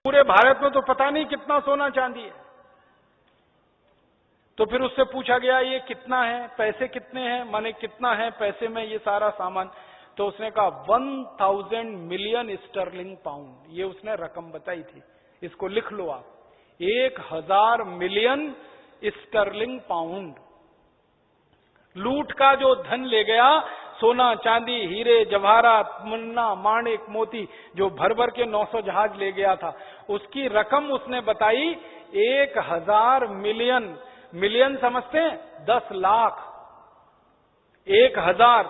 पूरे भारत में तो पता नहीं कितना सोना चांदी है। तो फिर उससे पूछा गया ये कितना है, पैसे कितने हैं, माने कितना है पैसे में ये सारा सामान। तो उसने कहा 1000 मिलियन स्टर्लिंग पाउंड, ये उसने रकम बताई थी। इसको लिख लो आप, 1000 मिलियन स्टर्लिंग पाउंड लूट का जो धन ले गया, सोना चांदी हीरे जवाहरात मुन्ना माणिक मोती जो भर भर के 900 जहाज ले गया था, उसकी रकम उसने बताई 1000 मिलियन। मिलियन समझते हैं? 10 लाख। 1000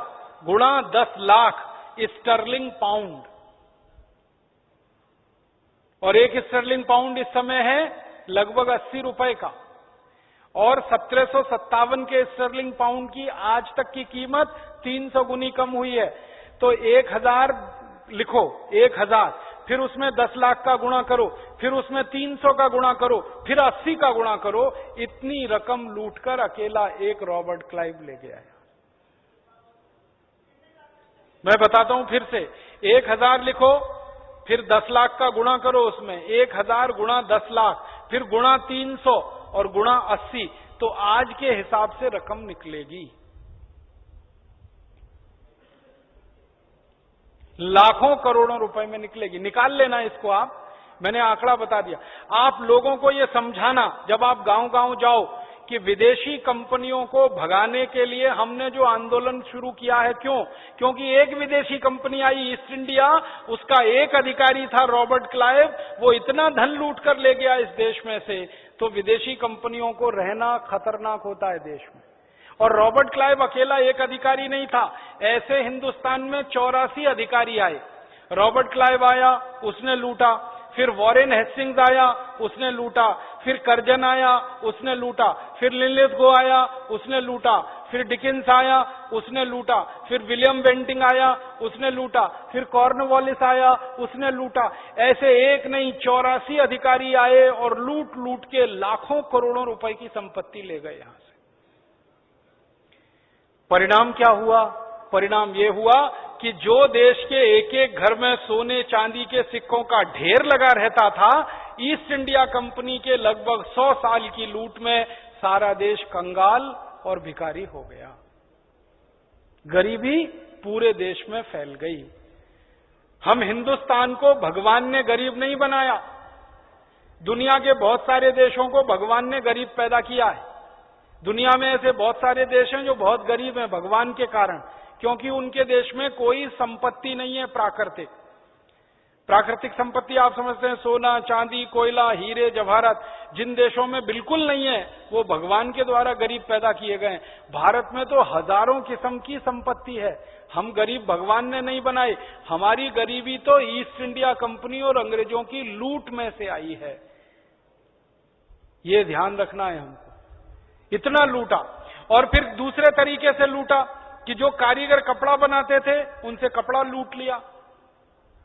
गुणा 10 लाख स्टर्लिंग पाउंड। और एक स्टर्लिंग पाउंड इस समय है लगभग 80 रुपए का। और 1757 के स्टर्लिंग पाउंड की आज तक की कीमत 300 गुनी कम हुई है। तो 1000 लिखो, 1000, फिर उसमें 10 लाख का गुणा करो, फिर उसमें 300 का गुणा करो, फिर 80 का गुणा करो। इतनी रकम लूटकर अकेला एक रॉबर्ट क्लाइव ले गया है। मैं बताता हूं फिर से, 1000 लिखो, फिर 10 लाख का गुणा करो, उसमें 1000 गुणा 10 लाख, फिर गुणा 300 और गुणा 80, तो आज के हिसाब से रकम निकलेगी लाखों करोड़ों रुपए में निकलेगी। निकाल लेना इसको आप, मैंने आंकड़ा बता दिया। आप लोगों को यह समझाना जब आप गांव-गांव जाओ कि विदेशी कंपनियों को भगाने के लिए हमने जो आंदोलन शुरू किया है, क्यों? क्योंकि एक विदेशी कंपनी आई ईस्ट इंडिया, उसका एक अधिकारी था रॉबर्ट क्लाइव, वो इतना धन लूट कर ले गया इस देश में से, तो विदेशी कंपनियों को रहना खतरनाक होता है देश में। और रॉबर्ट क्लाइव अकेला एक अधिकारी नहीं था, ऐसे हिंदुस्तान में 84 अधिकारी आए। रॉबर्ट क्लाइव आया, उसने लूटा, फिर वॉरेन हेस्टिंग्स आया, उसने लूटा, फिर कर्जन आया, उसने लूटा, फिर लिनलिथगो आया, उसने लूटा, फिर डिकिंस आया, उसने लूटा, फिर विलियम बेंटिंग आया, उसने लूटा, फिर कॉर्नवालिस आया, उसने लूटा। ऐसे एक नहीं 84 अधिकारी आए और लूट लूट के लाखों करोड़ों रुपए की संपत्ति ले गए यहां से। परिणाम क्या हुआ? परिणाम यह हुआ कि जो देश के एक एक घर में सोने चांदी के सिक्कों का ढेर लगा रहता था, ईस्ट इंडिया कंपनी के लगभग 100 साल की लूट में सारा देश कंगाल और भिखारी हो गया। गरीबी पूरे देश में फैल गई। हम हिंदुस्तान को भगवान ने गरीब नहीं बनाया, दुनिया के बहुत सारे देशों को भगवान ने गरीब पैदा किया है। दुनिया में ऐसे बहुत सारे देश हैं जो बहुत गरीब हैं भगवान के कारण, क्योंकि उनके देश में कोई संपत्ति नहीं है प्राकृतिक। प्राकृतिक संपत्ति आप समझते हैं सोना चांदी कोयला हीरे जवाहरात, जिन देशों में बिल्कुल नहीं है वो भगवान के द्वारा गरीब पैदा किए गए। भारत में तो हजारों किस्म की संपत्ति है, हम गरीब भगवान ने नहीं बनाए। हमारी गरीबी तो ईस्ट इंडिया कंपनी और अंग्रेजों की लूट में से आई है, ये ध्यान रखना है हमको। इतना लूटा, और फिर दूसरे तरीके से लूटा कि जो कारीगर कपड़ा बनाते थे उनसे कपड़ा लूट लिया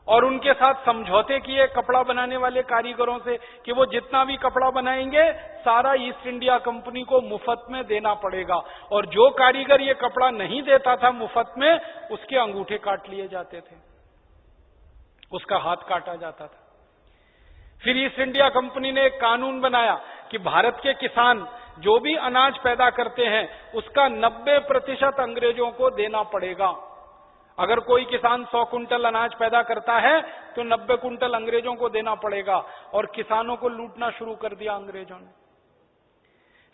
और उनके साथ समझौते किए कपड़ा बनाने वाले कारीगरों से कि वो जितना भी कपड़ा बनाएंगे सारा ईस्ट इंडिया कंपनी को मुफ्त में देना पड़ेगा, और जो कारीगर ये कपड़ा नहीं देता था मुफ्त में, उसके अंगूठे काट लिए जाते थे, उसका हाथ काटा जाता था। फिर ईस्ट इंडिया कंपनी ने एक कानून बनाया कि भारत के किसान जो भी अनाज पैदा करते हैं उसका 90% अंग्रेजों को देना पड़ेगा। अगर कोई किसान 100 कुंटल अनाज पैदा करता है तो 90 कुंटल अंग्रेजों को देना पड़ेगा, और किसानों को लूटना शुरू कर दिया अंग्रेजों ने।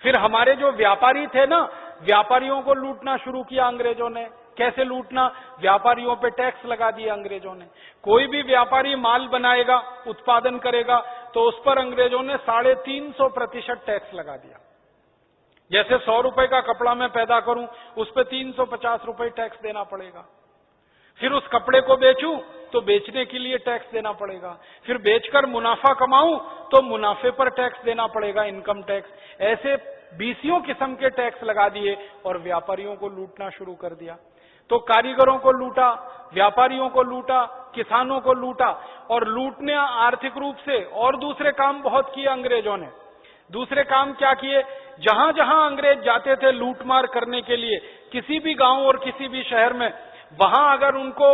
फिर हमारे जो व्यापारी थे ना, व्यापारियों को लूटना शुरू किया अंग्रेजों ने। कैसे लूटना? व्यापारियों पे टैक्स लगा दिया अंग्रेजों ने। कोई भी व्यापारी माल बनाएगा उत्पादन करेगा तो उस पर अंग्रेजों ने 350% टैक्स लगा दिया। जैसे 100 रुपए का कपड़ा मैं पैदा करूं, उस पर 350 रुपए टैक्स देना पड़ेगा। फिर उस कपड़े को बेचूं तो बेचने के लिए टैक्स देना पड़ेगा, फिर बेचकर मुनाफा कमाऊं तो मुनाफे पर टैक्स देना पड़ेगा, इनकम टैक्स। ऐसे 20 किस्म के टैक्स लगा दिए और व्यापारियों को लूटना शुरू कर दिया। तो कारीगरों को लूटा, व्यापारियों को लूटा, किसानों को लूटा, और लूटने आर्थिक रूप से और दूसरे काम बहुत किए अंग्रेजों ने। दूसरे काम क्या किए, जहां जहां अंग्रेज जाते थे लूटमार करने के लिए, किसी भी गांव और किसी भी शहर में, वहां अगर उनको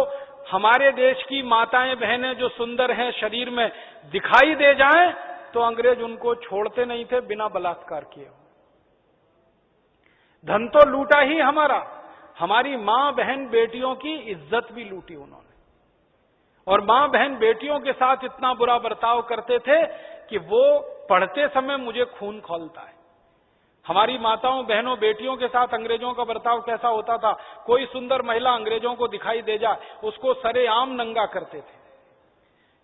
हमारे देश की माताएं बहनें जो सुंदर हैं शरीर में दिखाई दे जाएं, तो अंग्रेज उनको छोड़ते नहीं थे बिना बलात्कार किए। धन तो लूटा ही हमारा, हमारी मां बहन बेटियों की इज्जत भी लूटी उन्होंने। और मां बहन बेटियों के साथ इतना बुरा बर्ताव करते थे कि वो पढ़ते समय मुझे खून खौलता है। हमारी माताओं बहनों बेटियों के साथ अंग्रेजों का बर्ताव कैसा होता था, कोई सुंदर महिला अंग्रेजों को दिखाई दे जाए उसको सरेआम नंगा करते थे।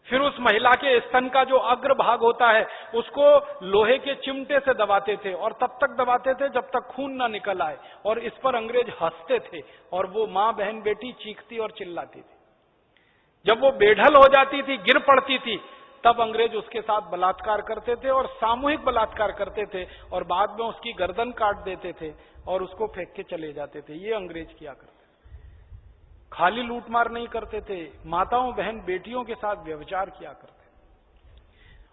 फिर उस महिला के स्तन का जो अग्र भाग होता है उसको लोहे के चिमटे से दबाते थे, और तब तक दबाते थे जब तक खून ना निकल आए, और इस पर अंग्रेज हंसते थे और वो मां बहन बेटी चीखती और चिल्लाती थी। जब वो बेढल हो जाती थी, गिर पड़ती थी, तब अंग्रेज उसके साथ बलात्कार करते थे और सामूहिक बलात्कार करते थे, और बाद में उसकी गर्दन काट देते थे और उसको फेंक के चले जाते थे। ये अंग्रेज किया करते थे। खाली लूटमार नहीं करते थे, माताओं बहन बेटियों के साथ व्यभिचार किया करते थे।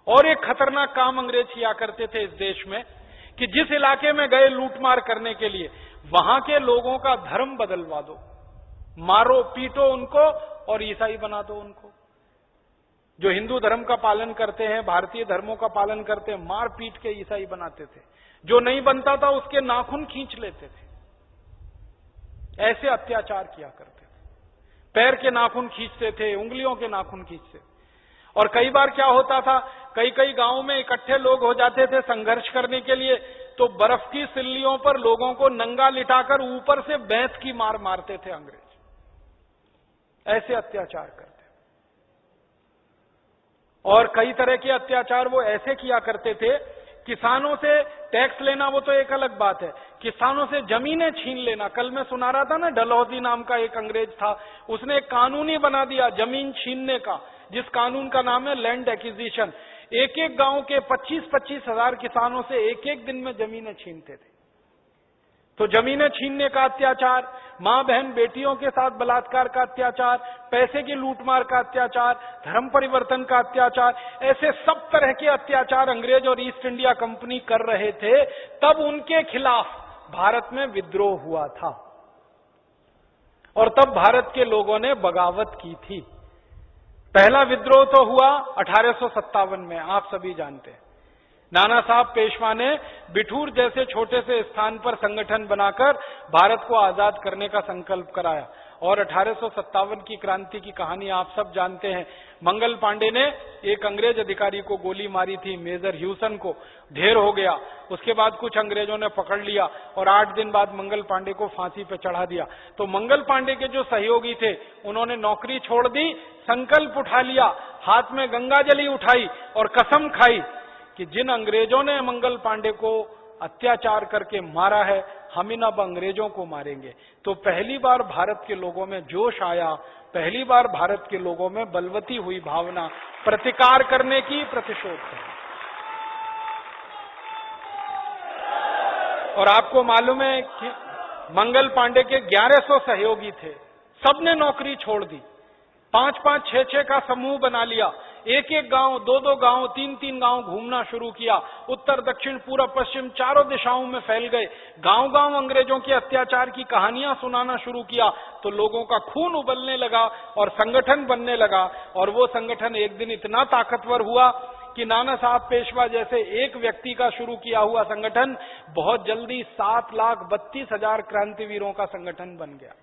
और एक खतरनाक काम अंग्रेज किया करते थे इस देश में कि जिस इलाके में गए लूटमार करने के लिए, वहां के लोगों का धर्म बदलवा दो, मारो पीटो उनको और ईसाई बना दो उनको। जो हिंदू धर्म का पालन करते हैं, भारतीय धर्मों का पालन करते हैं, मार पीट के ईसाई बनाते थे। जो नहीं बनता था उसके नाखून खींच लेते थे। ऐसे अत्याचार किया करते थे। पैर के नाखून खींचते थे, उंगलियों के नाखून खींचते थे। और कई बार क्या होता था, कई कई गांवों में इकट्ठे लोग हो जाते थे संघर्ष करने के लिए, तो बर्फ की सिल्लियों पर लोगों को नंगा लिटाकर ऊपर से भैंस की मार मारते थे अंग्रेज। ऐसे अत्याचार करते। और कई तरह के अत्याचार वो ऐसे किया करते थे। किसानों से टैक्स लेना वो तो एक अलग बात है, किसानों से जमीनें छीन लेना। कल मैं सुना रहा था ना, डलहौजी नाम का एक अंग्रेज था, उसने एक कानून ही बना दिया जमीन छीनने का, जिस कानून का नाम है लैंड एक्विजिशन। एक एक गांव के 25-25 हजार किसानों से एक एक दिन में जमीनें छीनते थे। तो जमीनें छीनने का अत्याचार, मां बहन बेटियों के साथ बलात्कार का अत्याचार, पैसे की लूटमार का अत्याचार, धर्म परिवर्तन का अत्याचार, ऐसे सब तरह के अत्याचार अंग्रेज और ईस्ट इंडिया कंपनी कर रहे थे। तब उनके खिलाफ भारत में विद्रोह हुआ था और तब भारत के लोगों ने बगावत की थी। पहला विद्रोह तो हुआ 1857 में, आप सभी जानते हैं। नाना साहब पेशवा ने बिठूर जैसे छोटे से स्थान पर संगठन बनाकर भारत को आजाद करने का संकल्प कराया। और 1857 की क्रांति की कहानी आप सब जानते हैं। मंगल पांडे ने एक अंग्रेज अधिकारी को गोली मारी थी, मेजर ह्यूसन को। ढेर हो गया। उसके बाद कुछ अंग्रेजों ने पकड़ लिया और 8 दिन बाद मंगल पांडे को फांसी पर चढ़ा दिया। तो मंगल पांडे के जो सहयोगी थे उन्होंने नौकरी छोड़ दी, संकल्प उठा लिया, हाथ में गंगाजली उठाई और कसम खाई कि जिन अंग्रेजों ने मंगल पांडे को अत्याचार करके मारा है, हम इन अब अंग्रेजों को मारेंगे। तो पहली बार भारत के लोगों में जोश आया, पहली बार भारत के लोगों में बलवती हुई भावना प्रतिकार करने की, प्रतिशोध करने। और आपको मालूम है कि मंगल पांडे के 1100 सहयोगी थे, सबने नौकरी छोड़ दी, 5-5, 6-6 का समूह बना लिया, एक एक गांव, 2-2 गांव, 3-3 गांव घूमना शुरू किया, उत्तर दक्षिण पूर्व पश्चिम चारों दिशाओं में फैल गए, गांव-गांव अंग्रेजों के अत्याचार की कहानियां सुनाना शुरू किया। तो लोगों का खून उबलने लगा और संगठन बनने लगा। और वो संगठन एक दिन इतना ताकतवर हुआ कि नाना साहब पेशवा जैसे एक व्यक्ति का शुरू किया हुआ संगठन बहुत जल्दी 7,32,000 क्रांतिवीरों का संगठन बन गया।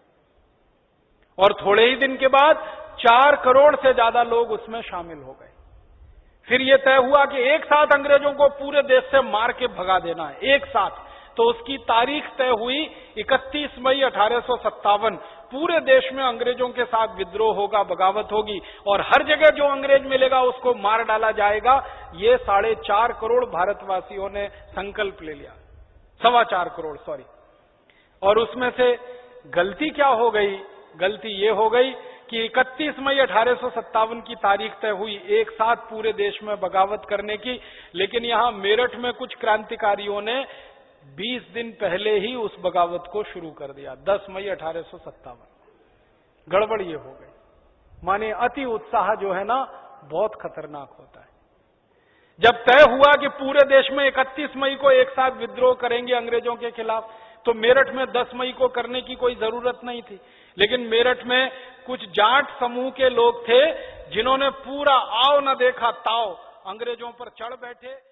और थोड़े ही दिन के बाद 4 करोड़ से ज्यादा लोग उसमें शामिल हो गए। फिर यह तय हुआ कि एक साथ अंग्रेजों को पूरे देश से मार के भगा देना है, एक साथ। तो उसकी तारीख तय हुई 31 मई 1857। पूरे देश में अंग्रेजों के साथ विद्रोह होगा, बगावत होगी और हर जगह जो अंग्रेज मिलेगा उसको मार डाला जाएगा। ये 4.5 करोड़ भारतवासियों ने संकल्प ले लिया, 4.25 करोड़, सॉरी। और उसमें से गलती क्या हो गई? गलती ये हो गई कि 31 मई 1857 की तारीख तय हुई एक साथ पूरे देश में बगावत करने की, लेकिन यहां मेरठ में कुछ क्रांतिकारियों ने 20 दिन पहले ही उस बगावत को शुरू कर दिया, 10 मई 1857। गड़बड़ ये हो गई। माने अति उत्साह जो है ना, बहुत खतरनाक होता है। जब तय हुआ कि पूरे देश में 31 मई को एक साथ विद्रोह करेंगे अंग्रेजों के खिलाफ, तो मेरठ में 10 मई को करने की कोई जरूरत नहीं थी। लेकिन मेरठ में कुछ जाट समूह के लोग थे जिन्होंने पूरा आओ न देखा ताओ अंग्रेजों पर चढ़ बैठे।